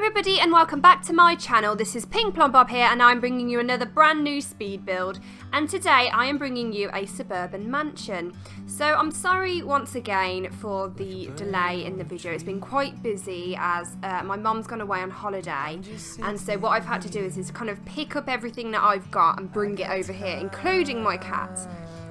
everybody and welcome back to my channel. This is Plumbob here and I'm bringing you another brand new speed build, and today I am bringing you a suburban mansion. So I'm sorry once again for the delay in the video. It's been quite busy as my mum's gone away on holiday, and so what I've had to do is kind of pick up everything that I've got and bring it over here, including my cat.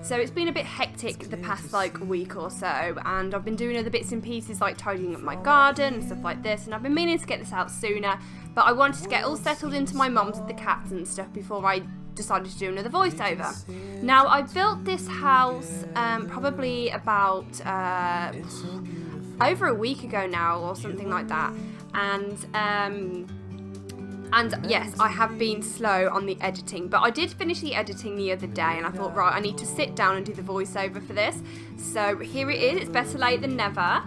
So it's been a bit hectic the past week or so, and I've been doing other bits and pieces like tidying up my garden and stuff like this, and I've been meaning to get this out sooner, but I wanted to get all settled into my mum's with the cats and stuff before I decided to do another voiceover. Now I built this house probably about over a week ago now or something like that, and yes, I have been slow on the editing, but I did finish the editing the other day and I thought, right, I need to sit down and do the voiceover for this. So here it is, it's better late than never.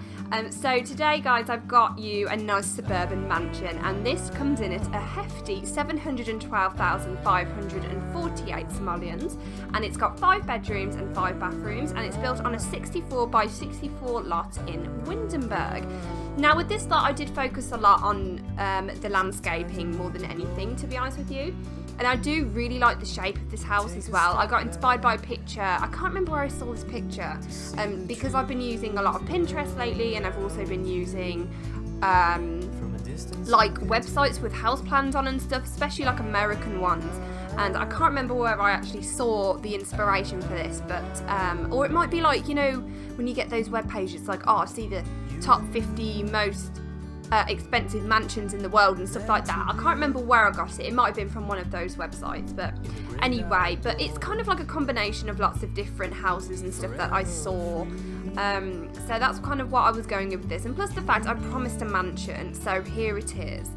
So today, guys, I've got you a nice suburban mansion, and this comes in at a hefty 712,548 simoleons, and it's got 5 bedrooms and 5 bathrooms, and it's built on a 64 by 64 lot in Windenburg. Now with this lot I did focus a lot on the landscaping more than anything, to be honest with you. And I do really like the shape of this house as well. I got inspired by a picture. I can't remember where I saw this picture because I've been using a lot of Pinterest lately, and I've also been using like websites with house plans on and stuff, especially like American ones. And I can't remember where I actually saw the inspiration for this, but or it might be like, you know, when you get those web pages like, oh, I see the top 50 most expensive mansions in the world and stuff like that. I can't remember where I got it. It might have been from one of those websites, but anyway, but it's kind of like a combination of lots of different houses and stuff that I saw. So that's kind of what I was going with this, and plus the fact I promised a mansion, so here it is.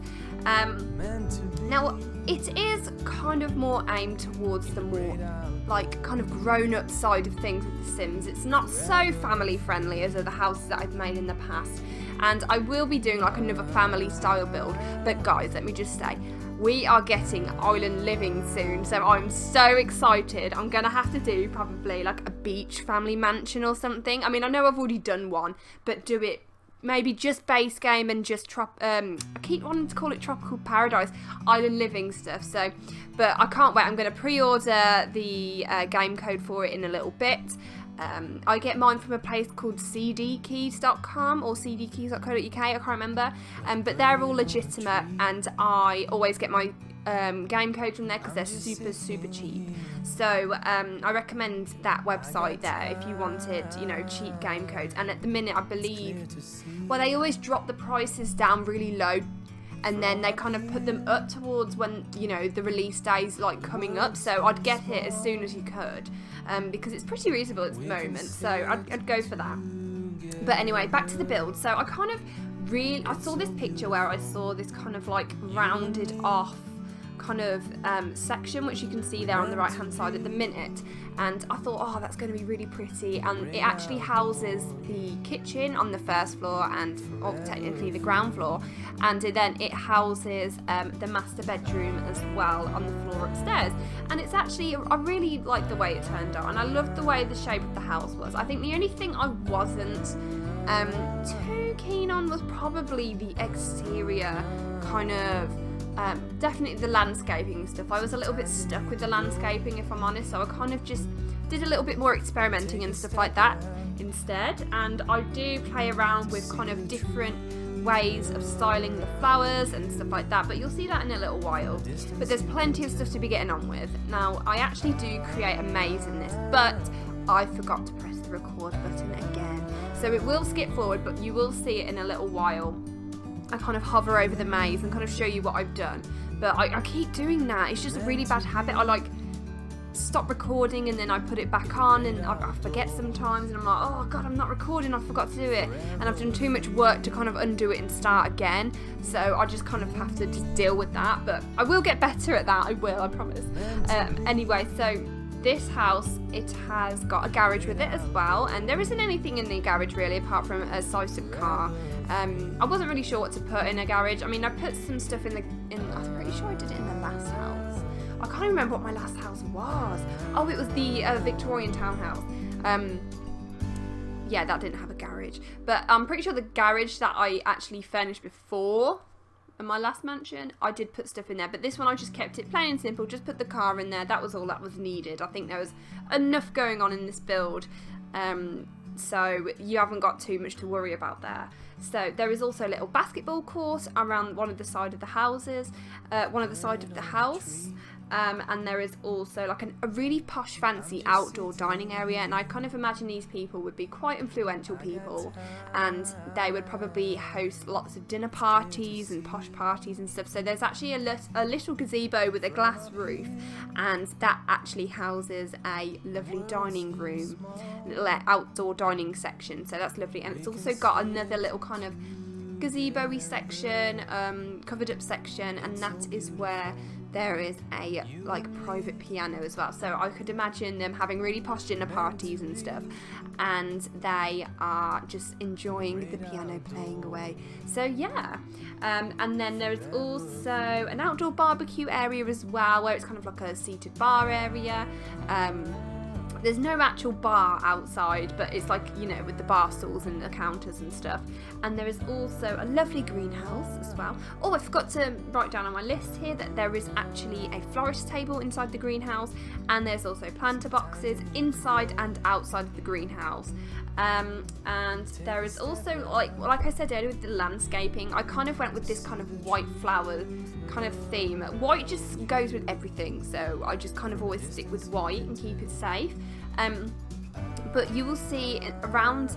Now it is kind of more aimed towards the more like kind of grown-up side of things with The Sims. It's not so family friendly as other houses that I've made in the past, and I will be doing like another family style build. But guys, let me just say, we are getting island living soon, so I'm so excited. I'm gonna have to do probably like a beach family mansion or something. I mean, I know I've already done one, but do it maybe just base game and just I keep wanting to call it Tropical Paradise island living stuff. So, but I can't wait. I'm going to pre-order the game code for it in a little bit. I get mine from a place called cdkeys.com or cdkeys.co.uk, I can't remember, but they're all legitimate, and I always get my game code from there because they're super cheap. So I recommend that website there if you wanted, you know, cheap game codes. And at the minute, I believe, well, they always drop the prices down really low, and then they kind of put them up towards when, you know, the release day's like coming up. So I'd get it as soon as you could, because it's pretty reasonable at the moment, so I'd go for that. But anyway, back to the build. So I kind of I saw this picture where I saw this kind of like rounded off kind of section, which you can see there on the right hand side at the minute, and I thought, oh, that's going to be really pretty. And it actually houses the kitchen on the first floor, and or technically the ground floor, and then it houses the master bedroom as well on the floor upstairs. And it's actually, I really like the way it turned out, and I loved the way the shape of the house was. I think the only thing I wasn't too keen on was probably the exterior kind of definitely the landscaping stuff. I was a little bit stuck with the landscaping, if I'm honest, so I kind of just did a little bit more experimenting and stuff like that instead. And I do play around with kind of different ways of styling the flowers and stuff like that, but you'll see that in a little while. But there's plenty of stuff to be getting on with. Now I actually do create a maze in this, but I forgot to press the record button again, so it will skip forward, but you will see it in a little while. I kind of hover over the maze and kind of show you what I've done, but I keep doing that. It's just a really bad habit. I like stop recording and then I put it back on, and I forget sometimes, and I'm like, oh god, I'm not recording, I forgot to do it, and I've done too much work to kind of undo it and start again. So I just kind of have to just deal with that, but I will get better at that. I will, I promise. Anyway, so this house, it has got a garage with it as well, and there isn't anything in the garage really apart from a size of car. I wasn't really sure what to put in a garage. I mean, I put some stuff in I'm pretty sure I did it in the last house. I can't remember what my last house was. Oh, it was the Victorian townhouse. Yeah, that didn't have a garage, but I'm pretty sure the garage that I actually furnished before my last mansion, I did put stuff in there, but this one I just kept it plain and simple, just put the car in there. That was all that was needed. I think there was enough going on in this build, so you haven't got too much to worry about there. So there is also a little basketball court around one of the side of the houses, and there is also like a really posh fancy outdoor dining area, and I kind of imagine these people would be quite influential people, and they would probably host lots of dinner parties and posh parties and stuff. So there's actually a little gazebo with a glass roof, and that actually houses a lovely dining room, little outdoor dining section, so that's lovely. And it's also got another little kind of gazebo-y section, covered up section, and that is where there is a like private piano as well. So I could imagine them having really posh dinner parties and stuff, and they are just enjoying the piano playing away. So yeah, and then there's also an outdoor barbecue area as well, where it's kind of like a seated bar area. There's no actual bar outside, but it's like, you know, with the bar stools and the counters and stuff. And there is also a lovely greenhouse as well. Oh, I forgot to write down on my list here that there is actually a florist table inside the greenhouse, and there's also planter boxes inside and outside of the greenhouse. And there is also, like I said earlier with the landscaping, I kind of went with this kind of white flower kind of theme. White just goes with everything, so I just kind of always stick with white and keep it safe. But you will see around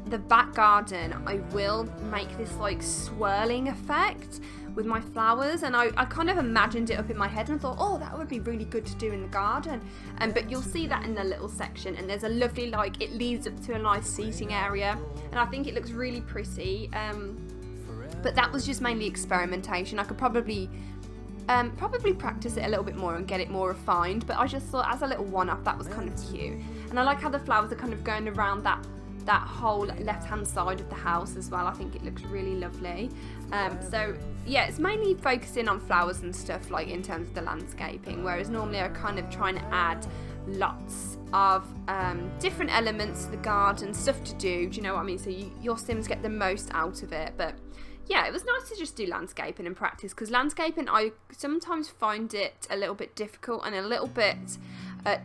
the back garden, I will make this like swirling effect with my flowers, and I kind of imagined it up in my head and thought, oh, that would be really good to do in the garden. But you'll see that in the little section, and there's a lovely, like, it leads up to a nice seating area, and I think it looks really pretty. But that was just mainly experimentation. I could probably practice it a little bit more and get it more refined, but I just thought as a little one-off that was kind of cute. And I like how the flowers are kind of going around that whole left-hand side of the house as well. I think it looks really lovely. So yeah, it's mainly focusing on flowers and stuff, like in terms of the landscaping, whereas normally I kind of trying to add lots of different elements to the garden, stuff to do you know what I mean, so your Sims get the most out of it. But yeah, it was nice to just do landscaping and practice, because landscaping, I sometimes find it a little bit difficult and a little bit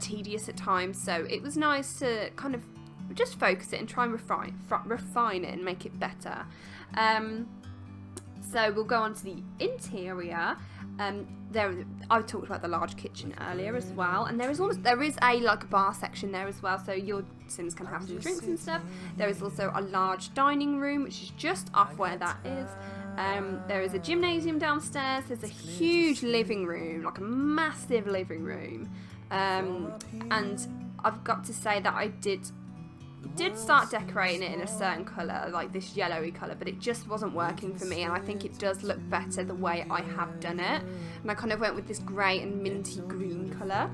tedious at times, so it was nice to kind of just focus it and try and refine it and make it better. So we'll go on to the interior. I talked about the large kitchen earlier as well, and there is a like bar section there as well, so your Sims can have some drinks and stuff. There is also a large dining room, which is just off where that is. There is a gymnasium downstairs. There's a huge living room, like a massive living room, and I've got to say that I did start decorating it in a certain colour, like this yellowy colour, but it just wasn't working for me, and I think it does look better the way I have done it. And I kind of went with this grey and minty green colour,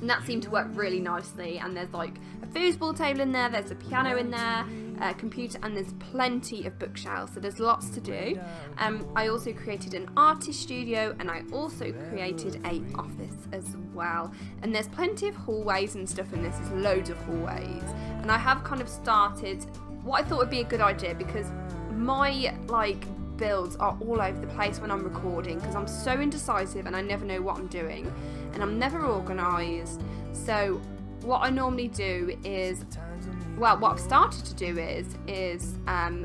and that seemed to work really nicely. And there's like a foosball table in there, there's a piano in there, a computer, and there's plenty of bookshelves, so there's lots to do. I also created an artist studio, and I also created a office as well, and there's plenty of hallways and stuff in this. There's loads of hallways, and I have kind of started what I thought would be a good idea, because my like builds are all over the place when I'm recording, because I'm so indecisive and I never know what I'm doing, and I'm never organised. So what I normally do is, well, what I've started to do is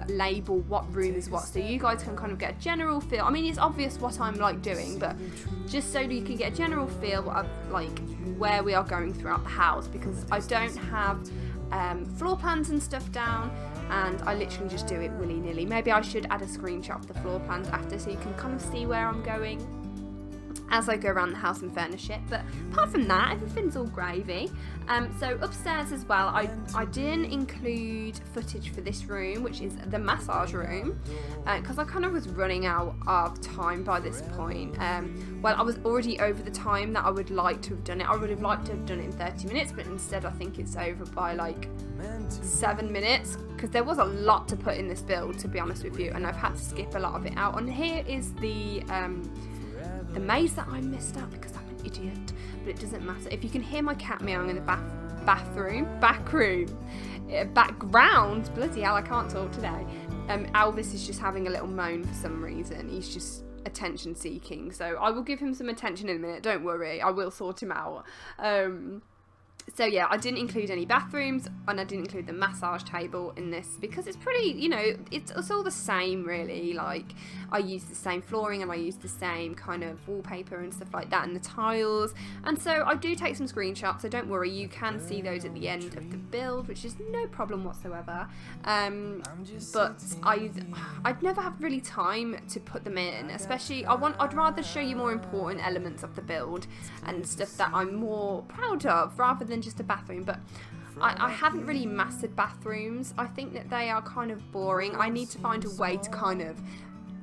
label what room is what, so you guys can kind of get a general feel. I mean, it's obvious what I'm like doing, but just so you can get a general feel of like where we are going throughout the house, because I don't have floor plans and stuff down, and I literally just do it willy-nilly. Maybe I should add a screenshot of the floor plans after, so you can kind of see where I'm going as I go around the house and furnish it. But apart from that, everything's all gravy. So upstairs as well, I didn't include footage for this room, which is the massage room, because I kind of was running out of time by this point. Well, I was already over the time that I would like to have done it. I would have liked to have done it in 30 minutes, but instead I think it's over by like 7 minutes, because there was a lot to put in this build, to be honest with you, and I've had to skip a lot of it out. And here is the maze that I missed out because I'm an idiot, but it doesn't matter. If you can hear my cat meowing in the background, bloody hell, I can't talk today. Elvis is just having a little moan for some reason. He's just attention seeking, so I will give him some attention in a minute, don't worry, I will sort him out. So yeah, I didn't include any bathrooms, and I didn't include the massage table in this because it's pretty, you know, it's all the same really. Like, I used the same flooring and I used the same kind of wallpaper and stuff like that, and the tiles, and so I do take some screenshots, so don't worry, you can see those at the end of the build, which is no problem whatsoever. But I'd never have really time to put them in, especially I'd rather show you more important elements of the build and stuff that I'm more proud of rather than just a bathroom. But I haven't really mastered bathrooms. I think that they are kind of boring. I need to find a way to kind of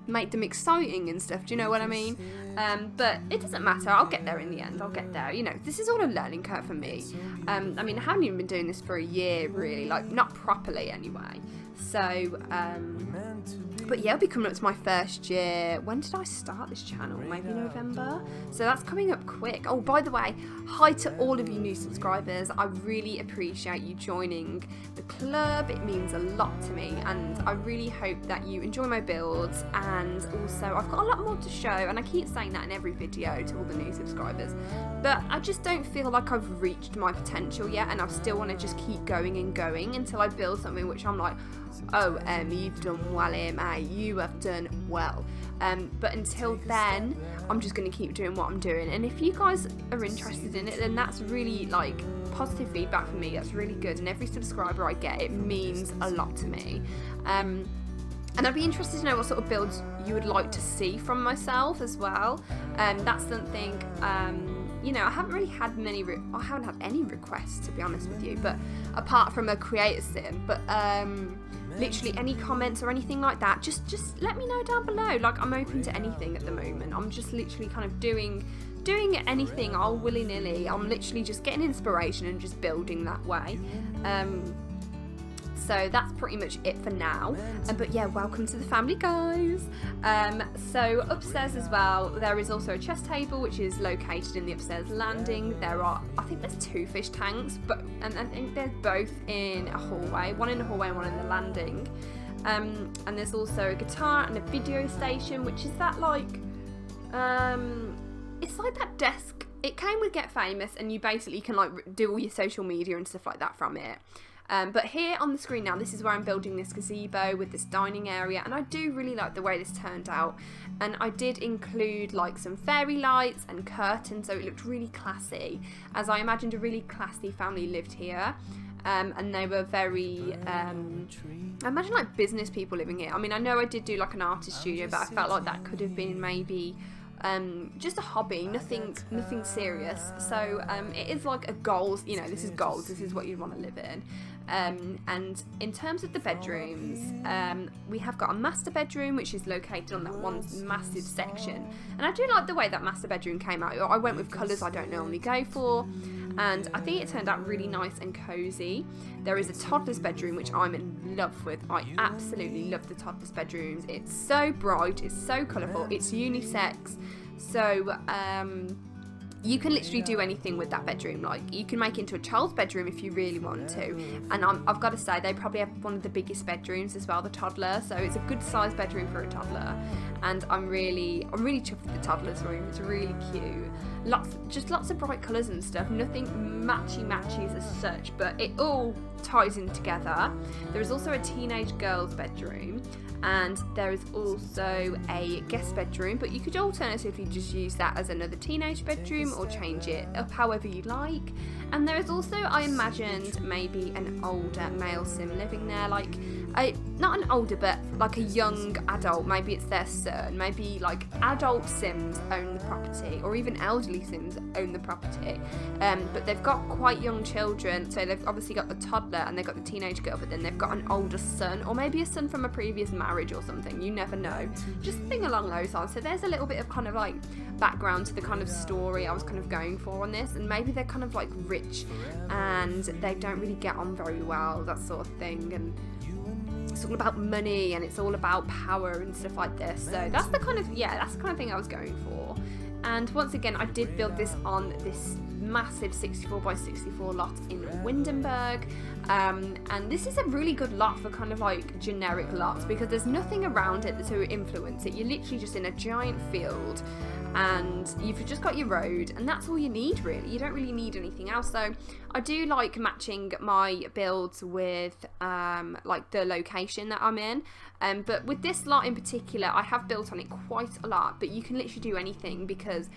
make them exciting and stuff, do you know what I mean? But it doesn't matter, I'll get there in the end, I'll get there, you know, this is all a learning curve for me. I mean, I haven't even been doing this for a year really, like not properly anyway, so but yeah, I'll be coming up to my first year. When did I start this channel? Maybe November? So that's coming up quick. Oh, by the way, hi to all of you new subscribers. I really appreciate you joining the club. It means a lot to me, and I really hope that you enjoy my builds. And also, I've got a lot more to show, and I keep saying that in every video to all the new subscribers. But I just don't feel like I've reached my potential yet, and I still want to just keep going and going until I build something which I'm like, oh, you've done well here, mate, you have done well. But until then, I'm just going to keep doing what I'm doing, and if you guys are interested in it, then that's really like positive feedback for me. That's really good, and every subscriber I get, it means a lot to me. And I'd be interested to know what sort of builds you would like to see from myself as well. That's something, you know, I haven't really had I haven't had any requests, to be honest with you, but apart from a creator sim, but literally any comments or anything like that, just let me know down below. Like, I'm open to anything at the moment. I'm just literally kind of doing anything all willy-nilly. I'm literally just getting inspiration and just building that way. So that's pretty much it for now. But yeah, welcome to the family, guys. So upstairs as well, there is also a chess table which is located in the upstairs landing. I think there's 2 fish tanks, and I think they're both in a hallway, one in the hallway and one in the landing. And there's also a guitar and a video station, which is that like, it's like that desk. It came with Get Famous, and you basically can like do all your social media and stuff like that from it. But here on the screen now, this is where I'm building this gazebo with this dining area, and I do really like the way this turned out. And I did include like some fairy lights and curtains, so it looked really classy, as I imagined a really classy family lived here. And they were very, I imagine like business people living here. I mean, I know I did do like an artist studio, but I felt like that could have been maybe just a hobby, nothing serious. So it is like a goals, you know, this is goals, this is what you want to live in. And in terms of the bedrooms, we have got a master bedroom which is located on that one massive section, and I do like the way that master bedroom came out. I went with colours I don't normally go for, and I think it turned out really nice and cozy. There is a toddler's bedroom which I'm in love with. I absolutely love the toddler's bedrooms. It's so bright, it's so colourful, it's unisex, so you can literally do anything with that bedroom. Like, you can make it into a child's bedroom if you really want to, and I've got to say, they probably have one of the biggest bedrooms as well, the toddler, so it's a good sized bedroom for a toddler, and I'm really chuffed with the toddler's room. It's really cute, lots of bright colours and stuff, nothing matchy-matchies as such, but it all ties in together. There is also a teenage girl's bedroom, and there is also a guest bedroom, but you could alternatively just use that as another teenage bedroom or change it up however you like. And there is also, I imagined, maybe an older male sim living there, like not an older, but like a young adult. Maybe it's their son, maybe like adult sims own the property, or even elderly sims own the property, but they've got quite young children, so they've obviously got the toddler and they've got the teenage girl, but then they've got an older son, or maybe a son from a previous marriage or something, you never know, just something along those lines. So there's a little bit of kind of like background to the kind of story I was kind of going for on this, and maybe they're kind of like rich and they don't really get on very well, that sort of thing, and it's all about money and it's all about power and stuff like this. So that's the kind of thing I was going for. And once again, I did build this on this massive 64 by 64 lot in Windenburg. And this is a really good lot for kind of like generic lots because there's nothing around it to influence it. You're literally just in a giant field and you've just got your road, and that's all you need really. You don't really need anything else. So I do like matching my builds with like the location that I'm in, but with this lot in particular I have built on it quite a lot, but you can literally do anything because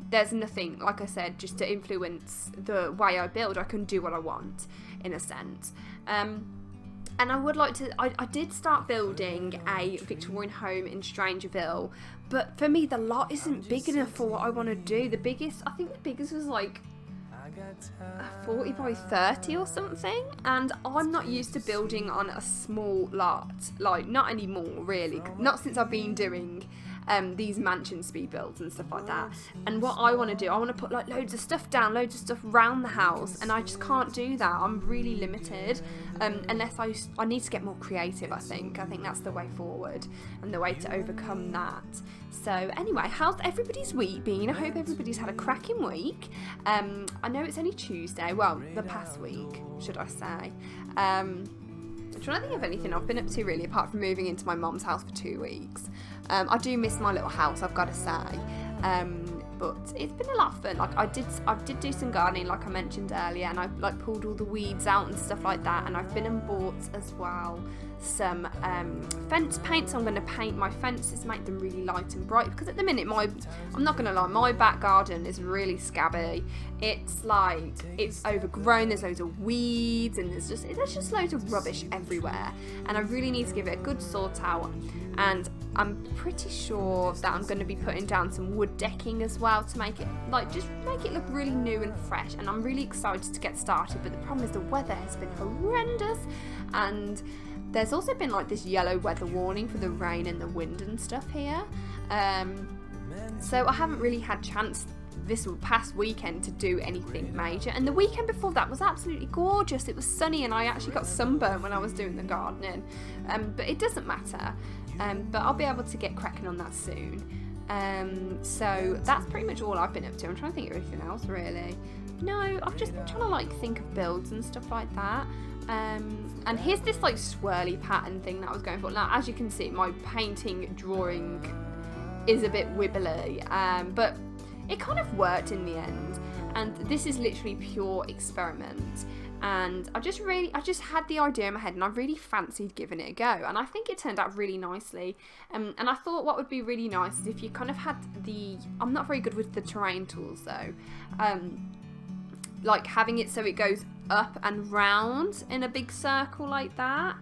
there's nothing, like I said, just to influence the way I build. I can do what I want in a sense. And I would like to, I did start building a Victorian home in Strangerville, but for me the lot isn't big enough for what I want to do. The biggest, I think the biggest was like 40 by 30 or something, and I'm not used to building on a small lot, like not anymore really, not since I've been doing these mansion speed builds and stuff like that. And what I want to do, I want to put like loads of stuff down, loads of stuff around the house, and I just can't do that. I'm really limited, unless I need to get more creative. I think that's the way forward and the way to overcome that. So anyway, how's everybody's week been? I hope everybody's had a cracking week. I know it's only Tuesday, well, the past week should I say. I'm trying to think of anything I've been up to really, apart from moving into my mum's house for 2 weeks. I do miss my little house, I've got to say, but it's been a lot of fun. Like I did do some gardening, like I mentioned earlier, and I like pulled all the weeds out and stuff like that. And I've been and bought as well some fence paint, so I'm going to paint my fences, make them really light and bright, because at the minute I'm not going to lie, my back garden is really scabby. It's like, it's overgrown, there's loads of weeds, and there's just loads of rubbish everywhere, and I really need to give it a good sort out. And I'm pretty sure that I'm going to be putting down some wood decking as well to make it look really new and fresh, and I'm really excited to get started. But the problem is the weather has been horrendous, and there's also been like this yellow weather warning for the rain and the wind and stuff here, so I haven't really had chance this past weekend to do anything major. And the weekend before that was absolutely gorgeous. It was sunny and I actually got sunburned when I was doing the gardening, but it doesn't matter, but I'll be able to get cracking on that soon. So that's pretty much all I've been up to. I'm trying to think of anything else really. No, I've just been trying to like think of builds and stuff like that. And here's this like swirly pattern thing that I was going for. Now, as you can see, my painting drawing is a bit wibbly, but it kind of worked in the end. And this is literally pure experiment. And I just had the idea in my head, and I really fancied giving it a go. And I think it turned out really nicely. And I thought what would be really nice is if you kind of had I'm not very good with the terrain tools though. Like having it so it goes up and round in a big circle like that,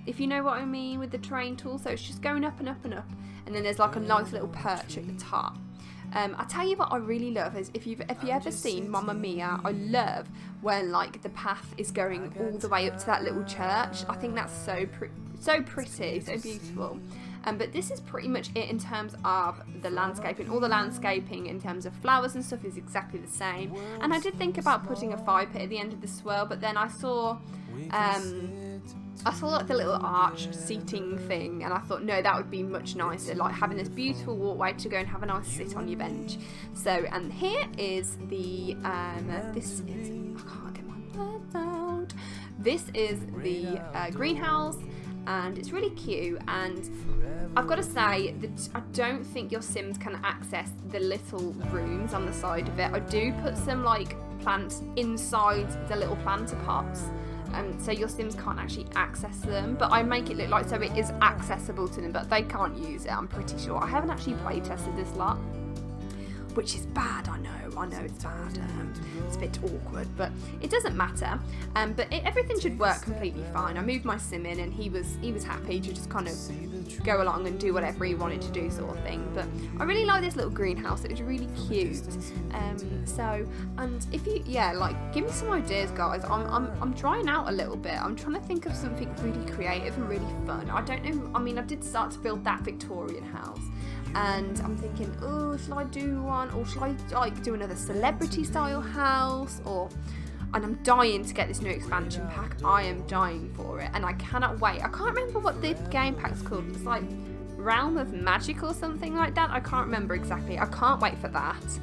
if you know what I mean with the terrain tool. So it's just going up and up and up, and then there's like a nice little perch at the top. I tell you what I really love is if you ever seen Mamma Mia, I love when like the path is going all the way up to that little church. I think that's so pretty, so beautiful. But this is pretty much it in terms of the landscaping. All the landscaping in terms of flowers and stuff is exactly the same. And I did think about putting a fire pit at the end of the swirl, but then I saw like the little arch seating thing, and I thought no, that would be much nicer, like having this beautiful walkway to go and have a nice sit on your bench. So, and here is the this is, I can't get my word out. This is the greenhouse, and it's really cute. And I've got to say that I don't think your Sims can access the little rooms on the side of it. I do put some like plants inside the little planter pots, so your Sims can't actually access them, but I make it look like so it is accessible to them, but they can't use it, I'm pretty sure. I haven't actually play tested this lot, which is bad. I know it's bad. It's a bit awkward, but it doesn't matter. But everything should work completely fine. I moved my Sim in, and he was happy to just kind of go along and do whatever he wanted to do, sort of thing. But I really like this little greenhouse. It was really cute. So, and if you, like, give me some ideas, guys. I'm trying out a little bit. I'm trying to think of something really creative and really fun. I don't know. I mean, I did start to build that Victorian house, and I'm thinking, oh, shall I do one, or shall I like do another celebrity style house, and I'm dying to get this new expansion pack. I am dying for it, and I cannot wait. I can't remember what the game pack's called. It's like Realm of Magic or something like that. I can't remember exactly. I can't wait for that.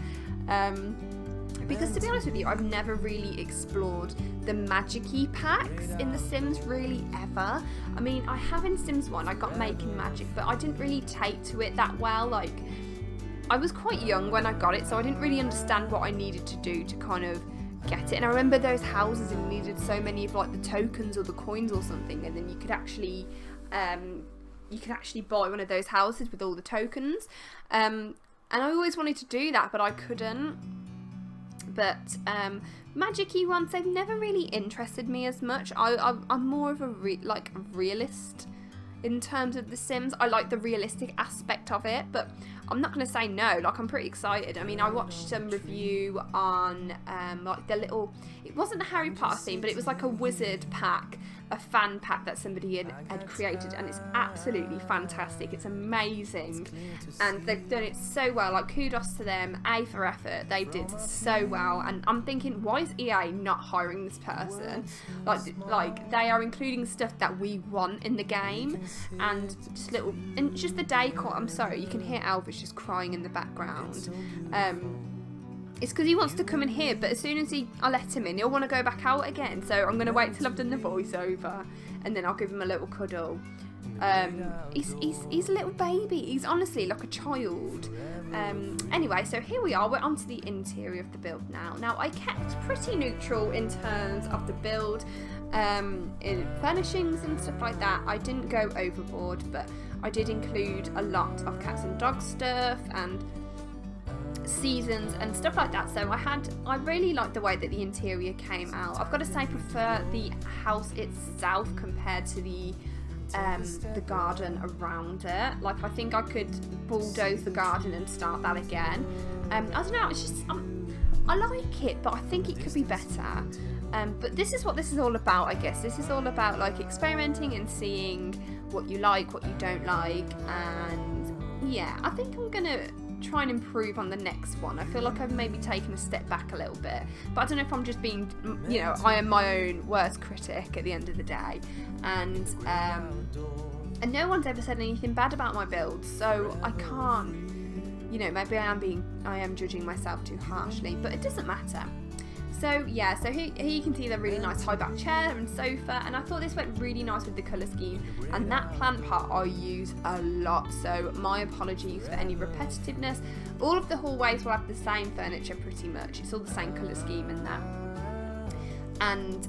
because to be honest with you, I've never really explored the magic-y packs in The Sims really ever. I mean, I have in Sims 1, I got Making Magic, but I didn't really take to it that well. Like, I was quite young when I got it, so I didn't really understand what I needed to do to kind of get it. And I remember those houses and needed so many of like the tokens or the coins or something, and then you could actually buy one of those houses with all the tokens. And I always wanted to do that, but I couldn't. But magic-y ones, they've never really interested me as much. I'm more of a realist in terms of The Sims. I like the realistic aspect of it, but I'm not going to say no. Like, I'm pretty excited. I mean, I watched some review on like the little, it wasn't a Harry Potter theme, but it was like a wizard pack, a fan pack that somebody had created, and it's absolutely fantastic. It's amazing, and they've done it so well. Like, kudos to them, A for effort. They did so well, and I'm thinking, why is EA not hiring this person? Like they are including stuff that we want in the game, and just the decor. I'm sorry, you can hear Elvis just crying in the background. It's because he wants to come in here, but as soon as I let him in, he'll want to go back out again. So I'm going to wait till I've done the voiceover, and then I'll give him a little cuddle. He's a little baby. He's honestly like a child. Anyway, so here we are. We're onto the interior of the build now. Now, I kept pretty neutral in terms of the build, in furnishings and stuff like that. I didn't go overboard, but I did include a lot of cats and dog stuff and seasons and stuff like that. So I really liked the way that the interior came out. I've got to say, I prefer the house itself compared to the garden around it. Like, I think I could bulldoze the garden and start that again. I don't know, it's just I like it, but I think it could be better. But this is what this is all about, I guess. This is all about like experimenting and seeing what you like, what you don't like, and yeah, I think I'm gonna try and improve on the next one. I feel like I've maybe taken a step back a little bit, but I don't know if I'm just being, you know, I am my own worst critic at the end of the day, and no one's ever said anything bad about my build, so I can't, you know, maybe I am judging myself too harshly, but it doesn't matter. So yeah, so here you can see the really nice high back chair and sofa, and I thought this went really nice with the colour scheme, and that plant pot I use a lot, so my apologies for any repetitiveness. All of the hallways will have the same furniture pretty much, it's all the same colour scheme and that. And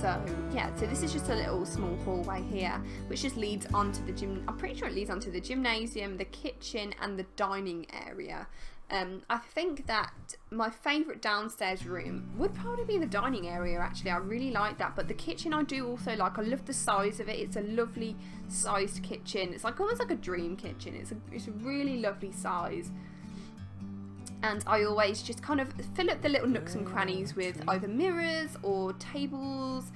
so yeah, so this is just a little small hallway here, which just leads onto the gym. I'm pretty sure it leads onto the gymnasium, the kitchen, and the dining area. I think that my favourite downstairs room would probably be the dining area, actually. I really like that, but the kitchen I do also like. I love the size of it. It's a lovely sized kitchen. It's like almost like a dream kitchen. It's a really lovely size, and I always just kind of fill up the little nooks and crannies with either mirrors or tables,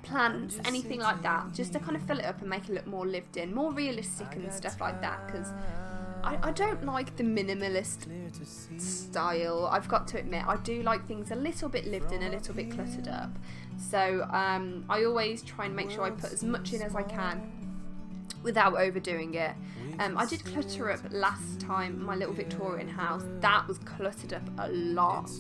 plants, anything like that, just to kind of fill it up and make it look more lived in, more realistic and stuff like that, because I don't like the minimalist style. I've got to admit, I do like things a little bit lived in, a little bit cluttered up. So I always try and make sure I put as much in as I can without overdoing it. I did clutter up last time, my little Victorian house. That was cluttered up a lot.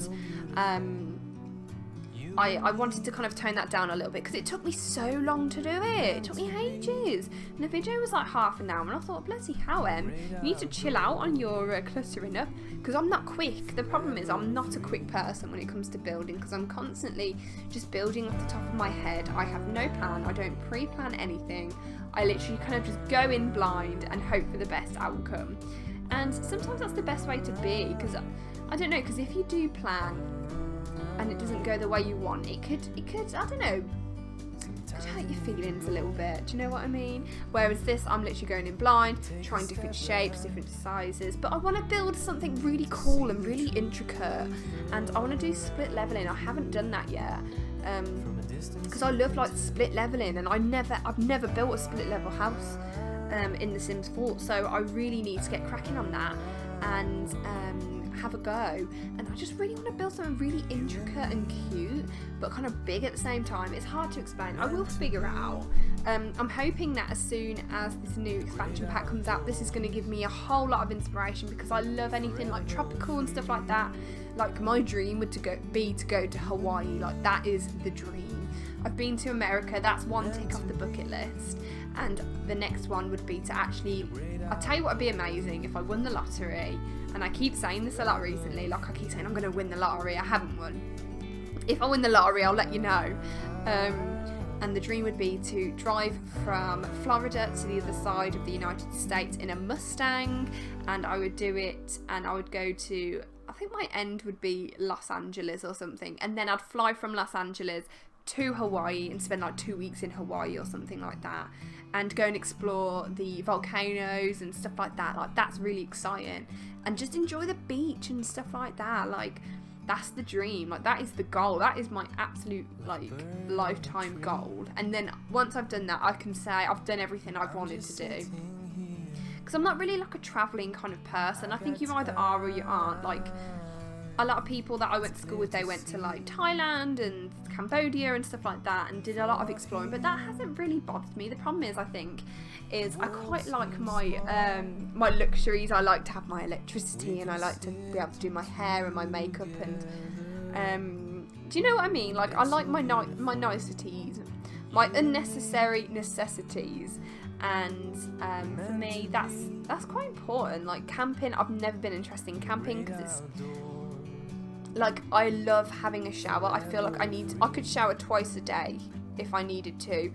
I wanted to kind of tone that down a little bit because it took me so long to do it. It took me ages. And the video was like half an hour, and I thought, bloody hell, Em, you need to chill out on your cluttering up, because I'm not quick. The problem is I'm not a quick person when it comes to building, because I'm constantly just building off the top of my head. I have no plan. I don't pre-plan anything. I literally kind of just go in blind and hope for the best outcome. And sometimes that's the best way to be, because I don't know, because if you do plan and it doesn't go the way you want, it could, I don't know, could hurt your feelings a little bit, do you know what I mean? Whereas this, I'm literally going in blind, trying different shapes, different sizes, but I want to build something really cool and really intricate, and I want to do split leveling. I haven't done that yet, because I love like split leveling, and I've never built a split level house in The Sims 4, so I really need to get cracking on that. and have a go. And I just really want to build something really intricate and cute, but kind of big at the same time. It's hard to explain. I will figure it out. I'm hoping that as soon as this new expansion pack comes out, this is going to give me a whole lot of inspiration, because I love anything like tropical and stuff like that. Like, my dream would be to go to Hawaii. Like, that is the dream. I've been to America, that's one tick off the bucket list, and the next one would be to actually, I'll tell you what would be amazing if I won the lottery, and I keep saying this a lot recently, like I keep saying I'm going to win the lottery, I haven't won. If I win the lottery, I'll let you know. And the dream would be to drive from Florida to the other side of the United States in a Mustang, and I would do it, and I would go to, I think my end would be Los Angeles or something, and then I'd fly from Los Angeles to Hawaii and spend like 2 weeks in Hawaii or something like that, and go and explore the volcanoes and stuff like that. Like, that's really exciting, and just enjoy the beach and stuff like that. Like, that's the dream. Like, that is the goal. That is my absolute, like, lifetime goal. And then once I've done that, I can say I've done everything I've wanted to do. Because I'm not really like a travelling kind of person. I think you either are or you aren't. Like, a lot of people that I went to school with, they went to like Thailand and Cambodia and stuff like that, and did a lot of exploring, but that hasn't really bothered me. The problem is, I think, is I quite like my my luxuries. I like to have my electricity, and I like to be able to do my hair and my makeup, and do you know what I mean? Like, I like my niceties, my unnecessary necessities, and for me that's quite important. Like, camping, I've never been interested in camping because it's like, I love having a shower. I feel like I could shower twice a day if I needed to,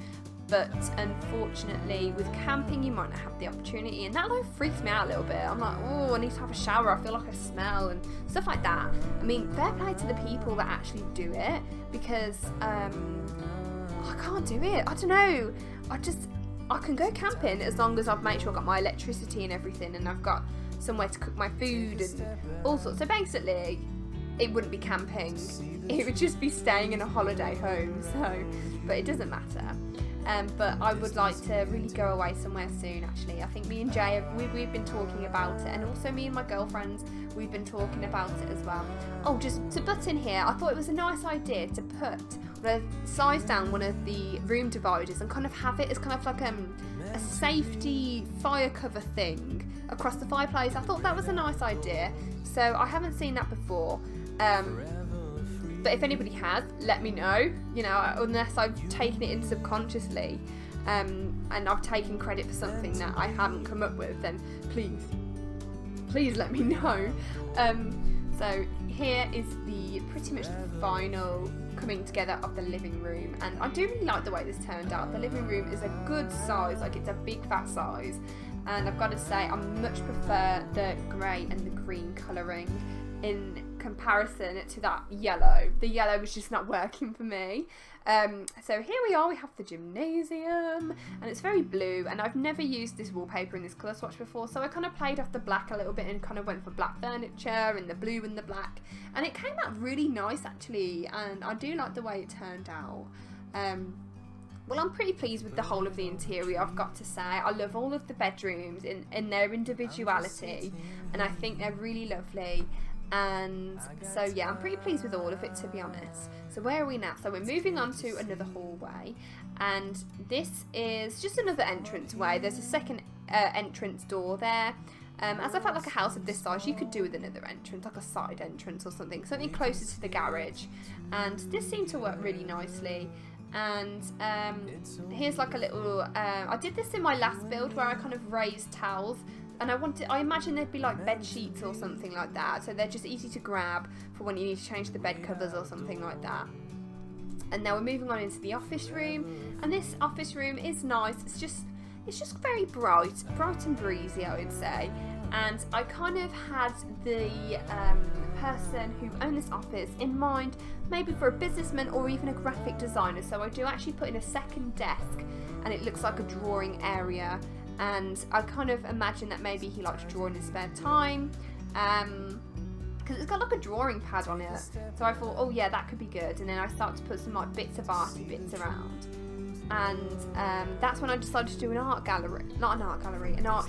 but unfortunately with camping you might not have the opportunity, and that like freaks me out a little bit. I'm like, oh, I need to have a shower, I feel like I smell and stuff like that. I mean, fair play to the people that actually do it, because I can't do it. I don't know, I can go camping as long as I've made sure I've got my electricity and everything, and I've got somewhere to cook my food and all sorts. So basically, it wouldn't be camping, it would just be staying in a holiday home, so, but it doesn't matter. But I would like to really go away somewhere soon, actually. I think me and Jay, we've been talking about it, and also me and my girlfriends, we've been talking about it as well. Oh, just to butt in here, I thought it was a nice idea to size down one of the room dividers and kind of have it as kind of like a safety fire cover thing across the fireplace. I thought that was a nice idea, so I haven't seen that before. But if anybody has, let me know, you know, unless I've taken it in subconsciously, and I've taken credit for something that I haven't come up with, then please let me know. So here is pretty much the final coming together of the living room, and I do really like the way this turned out. The living room is a good size, like it's a big fat size, and I've got to say I much prefer the grey and the green colouring in comparison to that yellow. The yellow was just not working for me. So here we are, we have the gymnasium, and it's very blue, and I've never used this wallpaper in this colour swatch before, so I kind of played off the black a little bit and kind of went for black furniture and the blue and the black, and it came out really nice actually, and I do like the way it turned out. Well, I'm pretty pleased with the whole of the interior, I've got to say. I love all of the bedrooms in their individuality, and I think they're really lovely. And so yeah, I'm pretty pleased with all of it, to be honest. So where are we now? So we're moving on to another hallway, and this is just another entrance way. There's a second entrance door there. As I felt like a house of this size, you could do with another entrance, like a side entrance or something closer to the garage, and this seemed to work really nicely. And here's like a little, I did this in my last build where I kind of raised towels, and I imagine they'd be like bed sheets or something like that, so they're just easy to grab for when you need to change the bed covers or something like that. And now we're moving on into the office room, and this office room is nice. It's just very bright and breezy, I would say. And I kind of had the person who owned this office in mind, maybe for a businessman or even a graphic designer. So I do actually put in a second desk, and it looks like a drawing area. And I kind of imagine that maybe he likes to draw in his spare time, because it's got like a drawing pad on it. So I thought, oh yeah, that could be good. And then I started to put some like bits of arty bits around, and that's when I decided to do an art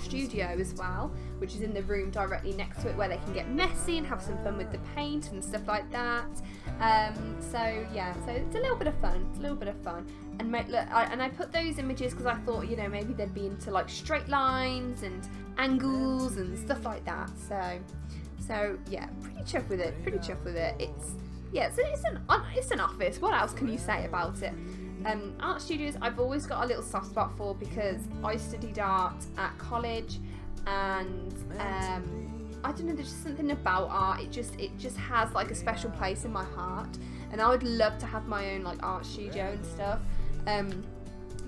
studio as well, which is in the room directly next to it, where they can get messy and have some fun with the paint and stuff like that. So yeah, so it's a little bit of fun. It's a little bit of fun. And I put those images because I thought, you know, maybe they'd be into like straight lines and angles and stuff like that. So yeah, pretty chuffed with it. Pretty chuffed with it. It's an office. What else can you say about it? Art studios, I've always got a little soft spot for, because I studied art at college, and I don't know, there's just something about art. It just has like a special place in my heart, and I would love to have my own like art studio and stuff.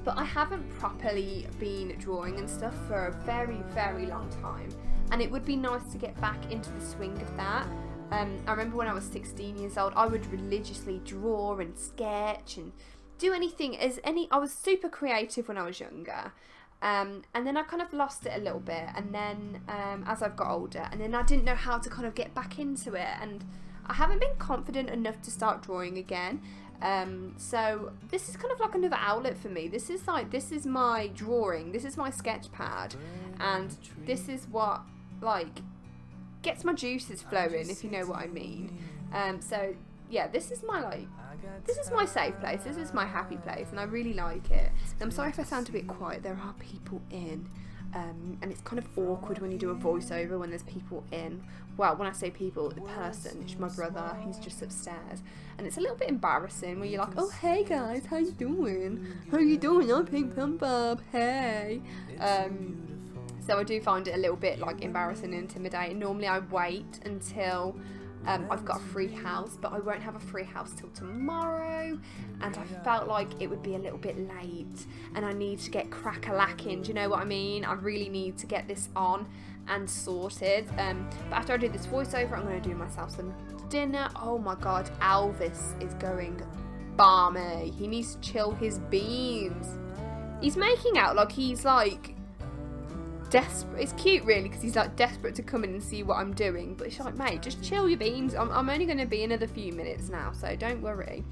But I haven't properly been drawing and stuff for a very, very long time, and it would be nice to get back into the swing of that. I remember when I was 16 years old, I would religiously draw and sketch and do anything. I was super creative when I was younger, and then I kind of lost it a little bit, and then as I've got older, and then I didn't know how to kind of get back into it, and I haven't been confident enough to start drawing again. So this is kind of like another outlet for me. This is my drawing, this is my sketch pad, and this is what like gets my juices flowing, if you know what I mean. So yeah, this is my safe place, this is my happy place, and I really like it. And I'm sorry if I sound a bit quiet, there are people in, and it's kind of awkward when you do a voiceover when there's people in. Well, when I say people, the person, it's my brother, he's just upstairs, and it's a little bit embarrassing when you're like, oh hey guys, how you doing? I'm Pink Plumbob, hey. So I do find it a little bit like embarrassing and intimidating. Normally I wait until I've got a free house, but I won't have a free house till tomorrow, and I felt like it would be a little bit late, and I need to get crack-a-lacking, do you know what I mean? I really need to get this on and sorted. But after I do this voiceover, I'm going to do myself some dinner. Oh my god, Elvis is going balmy. He needs to chill his beans. He's making out like he's like desperate. It's cute really, because he's like desperate to come in and see what I'm doing, but it's like, mate, just chill your beans. I'm only going to be another few minutes now, so don't worry.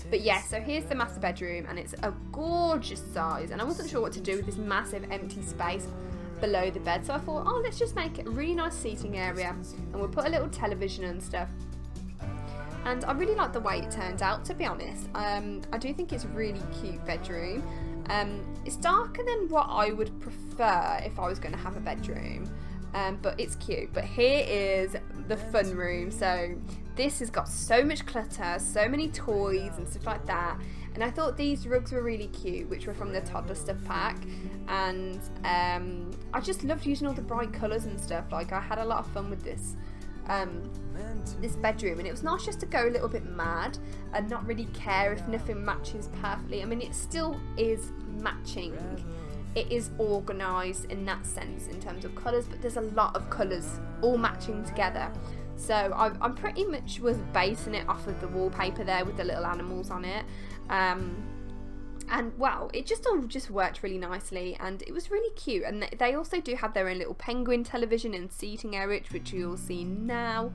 But yeah, so here's the master bedroom, and it's a gorgeous size, and I wasn't sure what to do with this massive empty space below the bed, so I thought, oh, let's just make it a really nice seating area, and we'll put a little television and stuff. And I really like the way it turned out, to be honest. I do think it's a really cute bedroom. It's darker than what I would prefer if I was going to have a bedroom, but it's cute. But here is the fun room. So this has got so much clutter, so many toys and stuff like that, and I thought these rugs were really cute, which were from the toddler stuff pack, and I just loved using all the bright colours and stuff. Like, I had a lot of fun with this bedroom, and it was nice just to go a little bit mad and not really care if nothing matches perfectly. I mean, it still is matching, it is organised in that sense in terms of colours, but there's a lot of colours all matching together. So I'm pretty much was basing it off of the wallpaper there with the little animals on it, and wow, it just all just worked really nicely, and it was really cute. And they also do have their own little penguin television and seating area, which you'll see now,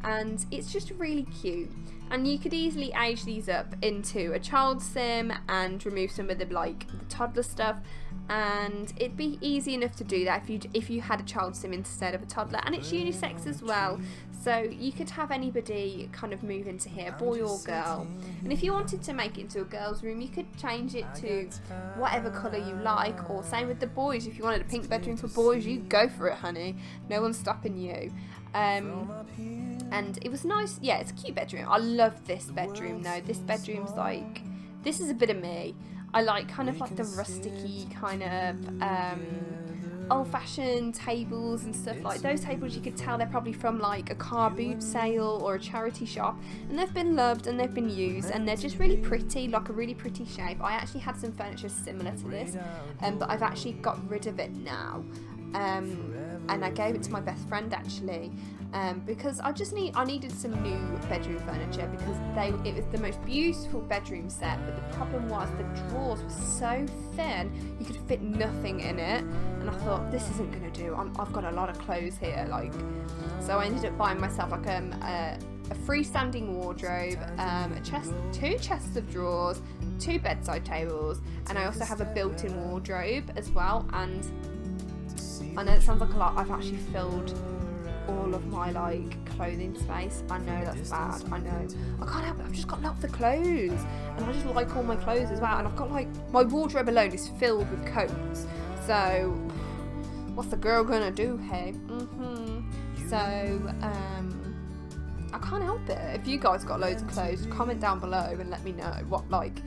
and it's just really cute. And you could easily age these up into a child sim and remove some of the the toddler stuff, and it'd be easy enough to do that if you had a child sim instead of a toddler. And it's unisex as well, so you could have anybody kind of move into here, boy or girl. And if you wanted to make it into a girl's room, you could change it to whatever colour you like, or same with the boys. If you wanted a pink bedroom for boys, you go for it, honey, no one's stopping you. And it was nice. Yeah, it's a cute bedroom. I love this bedroom though. This bedroom's like, this is a bit of me. I like kind of like the rusticy kind of old-fashioned tables and stuff. Like those tables, you could tell they're probably from like a car boot sale or a charity shop, and they've been loved and they've been used, and they're just really pretty, like a really pretty shape. I actually had some furniture similar to this, but I've actually got rid of it now, and I gave it to my best friend actually, because I needed some new bedroom furniture, because it was the most beautiful bedroom set, but the problem was the drawers were so thin you could fit nothing in it, and I thought, this isn't gonna do. I've got a lot of clothes here, like, so I ended up buying myself like a freestanding wardrobe, two chests of drawers, 2 bedside tables, and I also have a built-in wardrobe as well. And I know it sounds like a lot. I've actually filled all of my like clothing space. I know that's bad. I know. I can't help it. I've just got lots of clothes, and I just like all my clothes as well. And I've got like my wardrobe alone is filled with coats. So what's the girl gonna do? Hey. So I can't help it. If you guys got loads of clothes, comment down below and let me know what, like,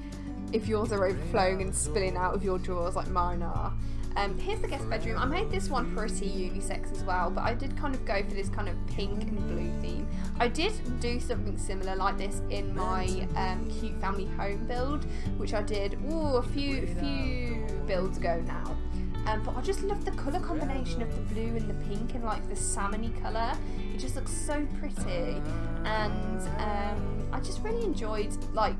if yours are overflowing and spilling out of your drawers like mine are. Here's the guest bedroom. I made this one pretty unisex as well, but I did kind of go for this kind of pink and blue theme. I did do something similar like this in my cute family home build, which I did a few builds ago now. But I just love the colour combination of the blue and the pink and like the salmony colour. It just looks so pretty, and I just really enjoyed, like,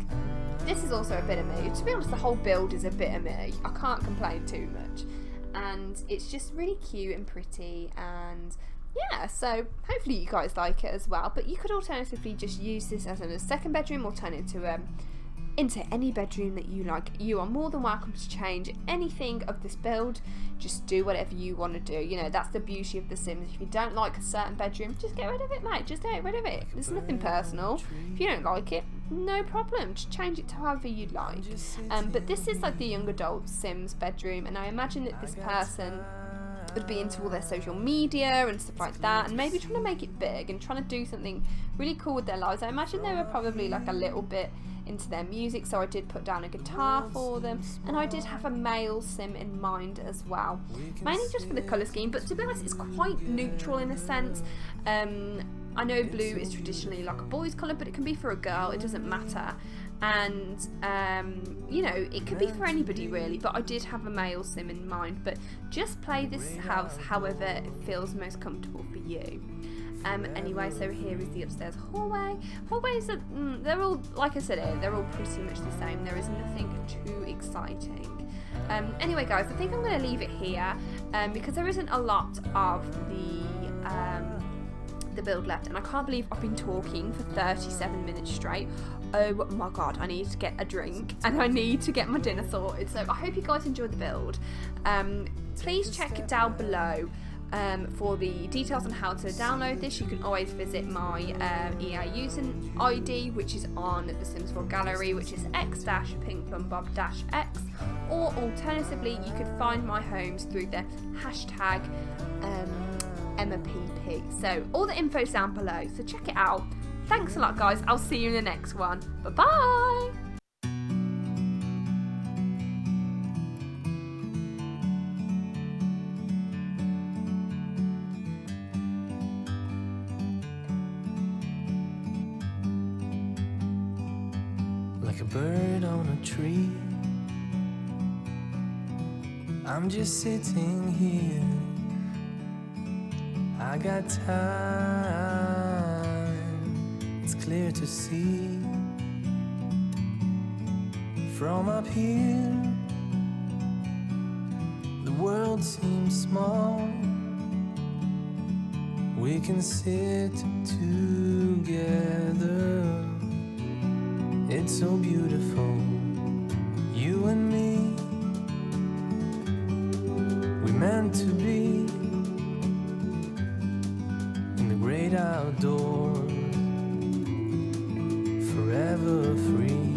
this is also a bit of me. To be honest, the whole build is a bit of me. I can't complain too much, and it's just really cute and pretty, and yeah, so hopefully you guys like it as well. But you could alternatively just use this as a second bedroom or turn it into any bedroom that you like. You are more than welcome to change anything of this build. Just do whatever you want to do. You know, that's the beauty of The Sims. If you don't like a certain bedroom, just get rid of it, mate. Just get rid of it. There's nothing personal. If you don't like it, no problem. Just change it to however you like. But this is like the young adult Sims bedroom, and I imagine that this person would be into all their social media and stuff like that, and maybe trying to make it big and trying to do something really cool with their lives. I imagine they were probably like a little bit into their music, so I did put down a guitar for them, and I did have a male sim in mind as well, mainly just for the colour scheme. But to be honest, it's quite neutral in a sense. I know blue is traditionally like a boy's colour, but it can be for a girl, it doesn't matter. And you know, it could be for anybody really, but I did have a male sim in mind. But just play this house however it feels most comfortable for you. Anyway, so here is the upstairs hallway. Hallways are, they're all, like I said, they're all pretty much the same. There is nothing too exciting. Anyway guys, I think I'm going to leave it here because there isn't a lot of the build left, and I can't believe I've been talking for 37 minutes straight. Oh my god, I need to get a drink and I need to get my dinner sorted. So I hope you guys enjoyed the build. Please check it down below for the details on how to download this. You can always visit my EA user ID, which is on the Sims 4 gallery, which is x-pinkplumbob-x, or alternatively you could find my homes through the hashtag MaPP. So all the info's down below, so check it out. Thanks a lot guys, I'll see you in the next one. Bye bye! Like a bird on a tree, I'm just sitting here. I got time, it's clear to see. From up here, the world seems small. We can sit together. It's so beautiful, you and me. We meant to be in the great outdoors, forever free.